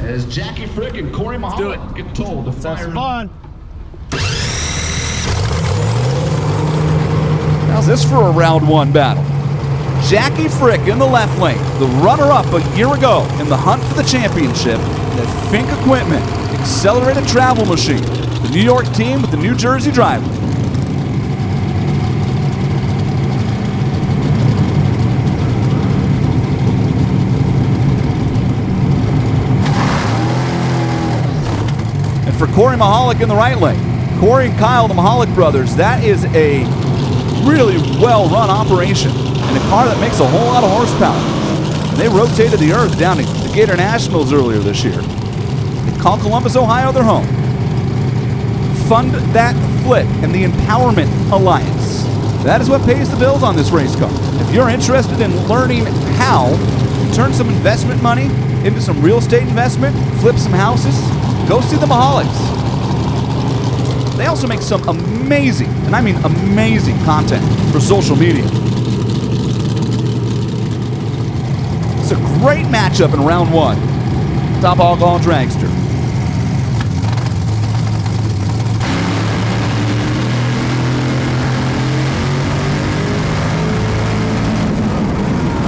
as Jackie Fricke and Corey Michalek get told to fire. That's fun. How's this for a round one battle? Jackie Fricke in the left lane, the runner-up a year ago in the hunt for the championship. That Fink Equipment accelerated travel machine, the New York team with the New Jersey driver. And for Corey Michalek in the right lane, Corey and Kyle, the Michalek brothers, that is a really well-run operation and a car that makes a whole lot of horsepower. And they rotated the earth down to the Gator Nationals earlier this year. They call Columbus, Ohio their home. Fund That Flip and the Empowerment Alliance. That is what pays the bills on this race car. If you're interested in learning how to turn some investment money into some real estate investment, flip some houses, go see the Michaleks. They also make some amazing, and I mean amazing, content for social media. It's a great matchup in round one. Top Alcohol Dragster.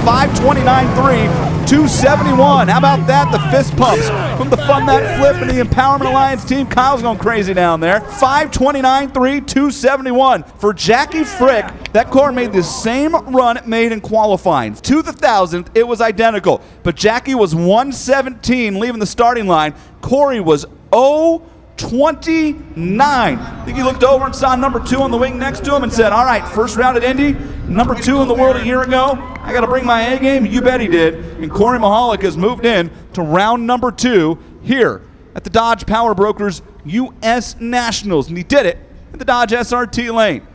.529.3, 271. How about that? The fist pumps from the Fund That Flip and the Empowerment Alliance team. Kyle's going crazy down there. 529.3, 271. For Jackie Fricke, that car made the same run it made in qualifying. To the 1,000th, it was identical. But Jackie was 117 leaving the starting line. Corey was 0-29. I think he looked over and saw number 2 on the wing next to him and said, all right, first round at Indy, number 2 in the world a year ago. I got to bring my A game. You bet he did. And Corey Michalek has moved in to round number 2 here at the Dodge Power Brokers U.S. Nationals. And he did it in the Dodge SRT lane.